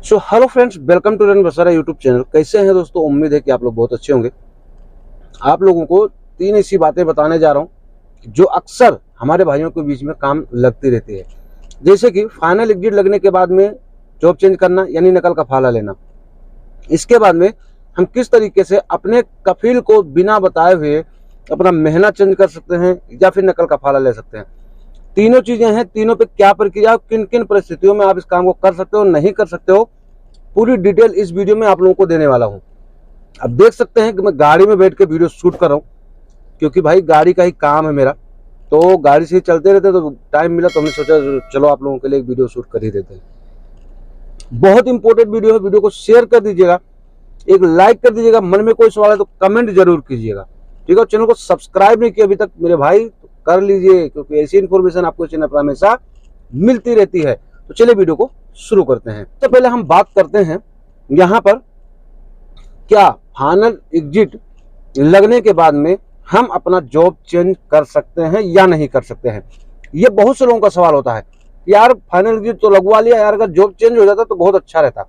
So hello friends, welcome to रन बसारा YouTube channel. कैसे हैं दोस्तों? उम्मीद है कि आप लोग बहुत अच्छे होंगे। आप लोगों को 3 ऐसी बातें बताने जा रहा हूं जो अक्सर हमारे भाइयों के बीच में काम लगती रहती है। जैसे कि फाइनल एग्जिट लगने के बाद में जॉब चेंज करना, यानी नकल का फाला लेना। इसके बाद में हम किस तरीके से अपने कफील को बिना बताए हुए अपना मेहनत चेंज कर सकते हैं या फिर नकल का फाला ले सकते हैं। तीनों चीजें हैं, तीनों पे क्या प्रक्रिया, किन किन परिस्थितियों में आप इस काम को कर सकते हो, नहीं कर सकते हो, पूरी डिटेल इस वीडियो में आप लोगों को देने वाला हूं। अब देख सकते हैं कि मैं गाड़ी में बैठ के वीडियो शूट कर रहा हूं, क्योंकि भाई गाड़ी का ही काम है मेरा, तो गाड़ी से चलते रहते, तो टाइम मिला तो हमने सोचा चलो आप लोगों के लिए एक वीडियो शूट कर ही देते हैं। बहुत इंपॉर्टेंट वीडियो है, वीडियो को शेयर कर दीजिएगा, एक लाइक कर दीजिएगा, मन में कोई सवाल है तो कमेंट जरूर कीजिएगा, ठीक है। चैनल को सब्सक्राइब नहीं किया अभी तक मेरे भाई तो कर लीजिए, क्योंकि ऐसी इन्फॉर्मेशन आपको चैनल पर हमेशा मिलती रहती है। तो चलिए वीडियो को शुरू करते हैं। तो पहले हम बात करते हैं यहाँ पर, क्या फाइनल एग्जिट लगने के बाद में हम अपना जॉब चेंज कर सकते हैं या नहीं कर सकते हैं। ये बहुत से लोगों का सवाल होता है, यार फाइनल एग्जिट तो लगवा लिया यार, अगर जॉब चेंज हो जाता तो बहुत अच्छा रहता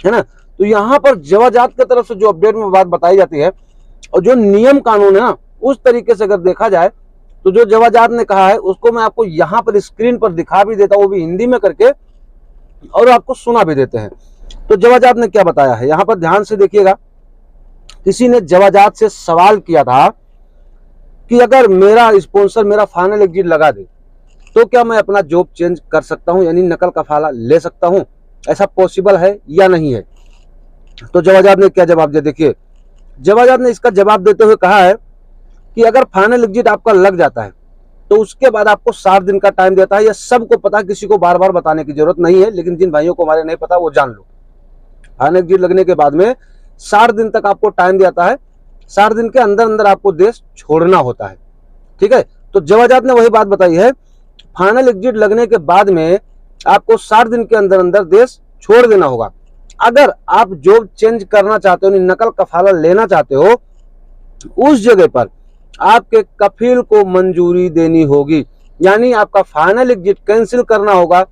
है ना। तो यहाँ पर जवाजात की तरफ से जो अपडेट में बात बताई जाती है और जो नियम कानून है ना, उस तरीके से अगर देखा जाए तो जो जवाजात ने कहा है उसको मैं आपको यहाँ पर स्क्रीन पर दिखा भी देता हूँ, वो भी हिंदी में करके, और आपको सुना भी देते हैं। तो जवाजात ने क्या बताया है, यहाँ पर ध्यान से देखिएगा। किसी ने जवाजात से सवाल किया था कि अगर मेरा स्पॉन्सर मेरा फाइनल एग्जिट लगा दे तो क्या मैं अपना जॉब चेंज कर सकता हूं, यानी नकल का फाला ले सकता हूं, ऐसा पॉसिबल है या नहीं है। तो जवाजात ने क्या जवाब दिया, देखिए जवाजात ने इसका जवाब देते हुए कहा है कि अगर फाइनल एग्जिट आपका लग जाता है तो उसके बाद आपको 60 दिन का टाइम देता है। यह सबको पता, किसी को बार बार बताने की जरूरत नहीं है, लेकिन जिन भाइयों को हमारे नहीं पता वो जान लो। फाइनल एग्जिट लगने के बाद में 60 दिन तक आपको टाइम देता है, 60 दिन के अंदर अंदर आपको देश छोड़ना होता है, ठीक है। तो जवाजात ने वही बात बताई है, फाइनल एग्जिट लगने के बाद में आपको 60 दिन के अंदर अंदर देश छोड़ देना होगा। अगर आप जॉब चेंज करना चाहते हो, नकल का फाला लेना चाहते हो, उस जगह पर आपके कफील को मंजूरी देनी होगी, यानी आपका फाइनल एग्जिट कैंसिल करना होगा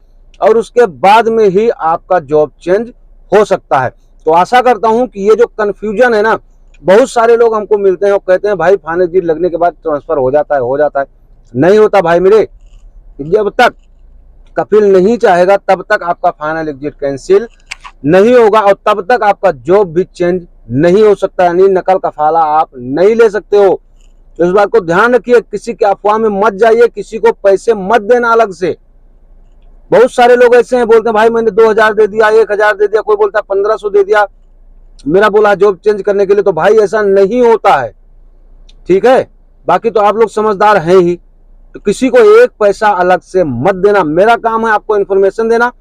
और उसके बाद में ही आपका जॉब चेंज हो सकता है। तो आशा करता हूं कि ये जो कंफ्यूजन है ना, बहुत सारे लोग हमको मिलते हैं और कहते हैं भाई फाइनल एग्जिट लगने के बाद ट्रांसफर हो जाता है। नहीं होता भाई मेरे, जब तक कफील नहीं चाहेगा तब तक आपका फाइनल एग्जिट कैंसिल नहीं होगा और तब तक आपका जॉब भी चेंज नहीं हो सकता, यानी नकल का फाला आप नहीं ले सकते हो। तो इस बात को ध्यान रखिए, किसी के अफवाह में मत जाइए, किसी को पैसे मत देना अलग से। बहुत सारे लोग ऐसे हैं, बोलते हैं भाई मैंने 2000 दे दिया, 1000 दे दिया, कोई बोलता है 1500 दे दिया, मेरा बोला जॉब चेंज करने के लिए। तो भाई ऐसा नहीं होता है, ठीक है। बाकी तो आप लोग समझदार हैं ही, तो किसी को एक पैसा अलग से मत देना। मेरा काम है आपको इन्फॉर्मेशन देना,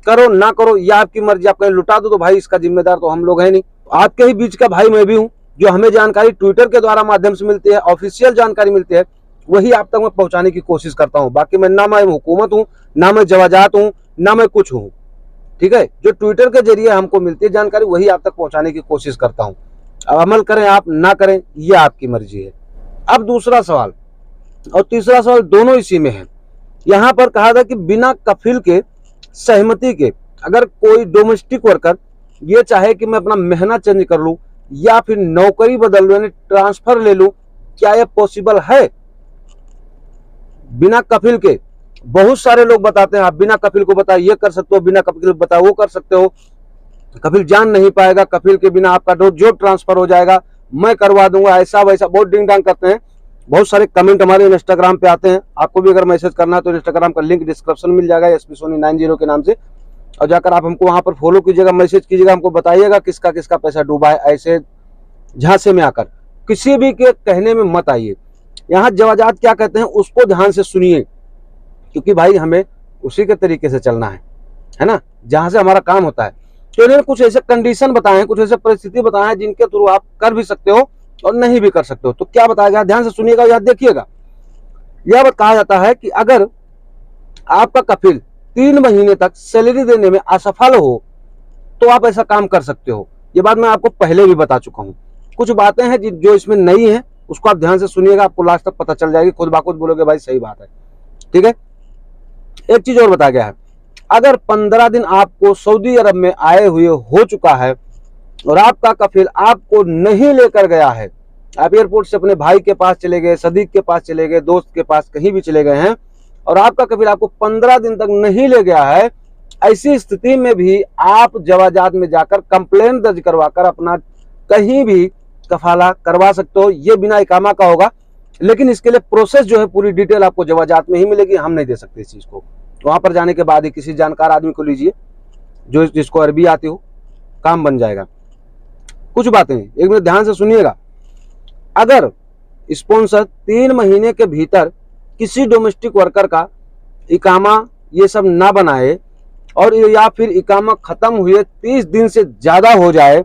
करो ना करो यह आपकी मर्जी। आप कहीं लुटा दो तो भाई इसका जिम्मेदार तो हम लोग हैं नहीं। आपके ही बीच का भाई मैं भी हूं, जो हमें जानकारी ट्विटर के द्वारा माध्यम से मिलती है, ऑफिशियल जानकारी मिलती है, वही आप तक मैं पहुंचाने की कोशिश करता हूं। बाकी मैं ना मैं हुकूमत हूं, ना मैं जवाजात हूं, ना मैं कुछ हूं, ठीक है। जो ट्विटर के जरिए हमको मिलती है जानकारी, वही आप तक पहुंचाने की कोशिश करता हूं। अब अमल करें आप ना करें, यह आपकी मर्जी है। अब दूसरा सवाल और तीसरा सवाल दोनों इसी में है। यहां पर कहा था कि बिना कफील के सहमति के अगर कोई डोमेस्टिक वर्कर ये चाहे कि मैं अपना मेहनत चेंज कर लूं या फिर नौकरी बदल लूं, यानी ट्रांसफर ले लूं, क्या यह पॉसिबल है बिना कफील के। बहुत सारे लोग बताते हैं आप बिना कफील को बताए ये कर सकते हो, बिना कफील को बताए वो कर सकते हो, कफील जान नहीं पाएगा, कफील के बिना आपका जॉब ट्रांसफर हो जाएगा, मैं करवा दूंगा, ऐसा वैसा बहुत डिंग डांग करते हैं। बहुत सारे कमेंट हमारे इंस्टाग्राम पे आते हैं, आपको भी अगर मैसेज करना है तो इंस्टाग्राम का लिंक डिस्क्रिप्शन मिल जाएगा, एसपी सोनी 90 के नाम से, और जाकर आप हमको वहां पर फॉलो कीजिएगा, मैसेज कीजिएगा, हमको बताइएगा किसका किसका पैसा डूबा है। ऐसे झांसे में आकर किसी भी के कहने में मत आइए। यहाँ जवाजात क्या कहते हैं उसको ध्यान से सुनिए, क्योंकि भाई हमें उसी के तरीके से चलना है ना, जहां से हमारा काम होता है। तो इन्होंने कुछ ऐसे कंडीशन बताए हैं, कुछ ऐसे परिस्थिति बताए हैं जिनके थ्रू आप कर भी सकते हो और नहीं भी कर सकते हो। तो क्या बताया गया, ध्यान से सुनिएगा, याद देखिएगा। यह कहा जाता है कि अगर आपका कफील 3 महीने तक सैलरी देने में असफल हो तो आप ऐसा काम कर सकते हो। ये बात मैं आपको पहले भी बता चुका हूं। कुछ बातें हैं जो इसमें नई है, उसको आप ध्यान से सुनिएगा, आपको लास्ट तक पता चल जाएगी, खुद बाखुद बोलोगे भाई सही बात है, ठीक है। एक चीज और बताया गया है, अगर 15 दिन आपको सऊदी अरब में आए हुए हो चुका है और आपका कफील आपको नहीं लेकर गया है, आप एयरपोर्ट से अपने भाई के पास चले गए, सदीक के पास चले गए, दोस्त के पास कहीं भी चले गए हैं और आपका कफील आपको 15 दिन तक नहीं ले गया है, ऐसी स्थिति में भी आप जवाजात में जाकर कंप्लेन दर्ज करवाकर अपना कहीं भी कफाला करवा सकते हो। ये बिना इकामा का होगा, लेकिन इसके लिए प्रोसेस जो है पूरी डिटेल आपको जवाजात में ही मिलेगी, हम नहीं दे सकते इस चीज को। वहां पर जाने के बाद ही किसी जानकार आदमी को लीजिए जो जिसको अरबी आती हो, काम बन जाएगा। कुछ बातें एक मिनट ध्यान से सुनिएगा। अगर स्पॉन्सर 3 महीने के भीतर किसी डोमेस्टिक वर्कर का इकामा ये सब ना बनाए और या फिर इकामा खत्म हुए 30 दिन से ज्यादा हो जाए,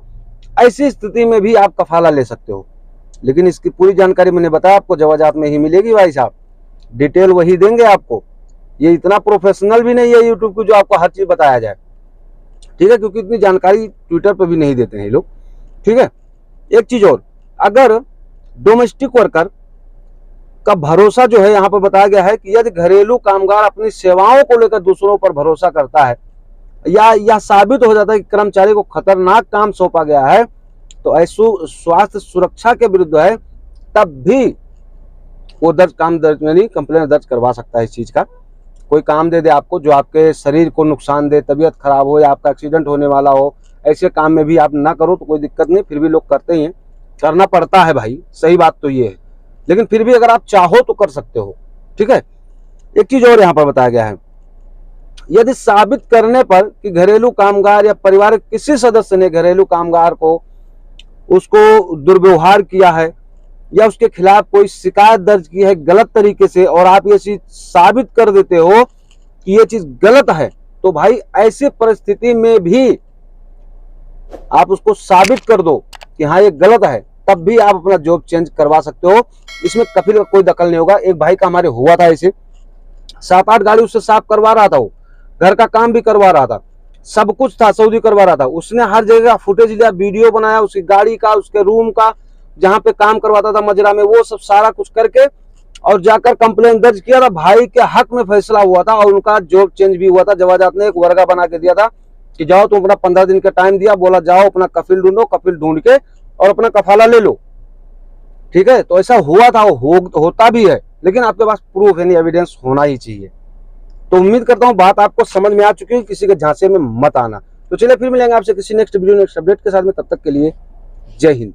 ऐसी स्थिति में भी आप कफाला ले सकते हो। लेकिन इसकी पूरी जानकारी मैंने बताया आपको जवाजात में ही मिलेगी भाई साहब, डिटेल वही देंगे आपको। ये इतना प्रोफेशनल भी नहीं है यूट्यूब को जो आपको हर चीज बताया जाए, ठीक है, क्योंकि इतनी जानकारी ट्विटर पर भी नहीं देते हैं ये लोग, ठीक है। एक चीज और, अगर डोमेस्टिक वर्कर का भरोसा जो है यहाँ पर बताया गया है कि यदि घरेलू कामगार अपनी सेवाओं को लेकर दूसरों पर भरोसा करता है या साबित हो जाता है कि कर्मचारी को खतरनाक काम सौंपा गया है, तो ऐसो स्वास्थ्य सुरक्षा के विरुद्ध है, तब भी वो कंप्लेन दर्ज करवा सकता है। इस चीज का कोई काम दे दे आपको जो आपके शरीर को नुकसान दे, तबीयत खराब हो या आपका एक्सीडेंट होने वाला हो, ऐसे काम में भी आप ना करो तो कोई दिक्कत नहीं, फिर भी लोग करते ही हैं, करना पड़ता है भाई, सही बात तो ये है, लेकिन फिर भी अगर आप चाहो तो कर सकते हो, ठीक है। एक चीज और यहाँ पर बताया गया है, यदि साबित करने पर कि घरेलू कामगार या परिवार के किसी सदस्य ने घरेलू कामगार को उसको दुर्व्यवहार किया है या उसके खिलाफ कोई शिकायत दर्ज की है गलत तरीके से, और आप ये चीज साबित कर देते हो कि ये चीज गलत है, तो भाई ऐसी परिस्थिति में भी आप उसको साबित कर दो कि हाँ ये गलत है, तब भी आप अपना जॉब चेंज करवा सकते हो। इसमें कफील का कोई दखल नहीं होगा। एक भाई का हमारे हुआ था ऐसे, 7-8 गाड़ी उससे साफ करवा रहा था, वो घर का काम भी करवा रहा था, सब कुछ था, सऊदी करवा रहा था। उसने हर जगह फुटेज लिया, वीडियो बनाया उसकी गाड़ी का, उसके रूम का, जहां पे काम करवाता था मजरा में, वो सब सारा कुछ करके और जाकर कंप्लेन दर्ज किया था। भाई के हक में फैसला हुआ था और उनका जॉब चेंज भी हुआ था। जवाजात ने एक वर्गा बना के दिया था कि जाओ तुम अपना 15 दिन का टाइम दिया, बोला जाओ अपना कफील ढूंढो, कफील ढूंढ के और अपना कफाला ले लो, ठीक है। तो ऐसा हुआ था, होता भी है, लेकिन आपके पास प्रूफ यानी एविडेंस होना ही चाहिए। तो उम्मीद करता हूं बात आपको समझ में आ चुकी है, किसी के झांसे में मत आना। तो चलिए फिर मिलेंगे आपसे किसी नेक्स्ट वीडियो नेक्स्ट अपडेट के साथ में, तब तक के लिए जय हिंद।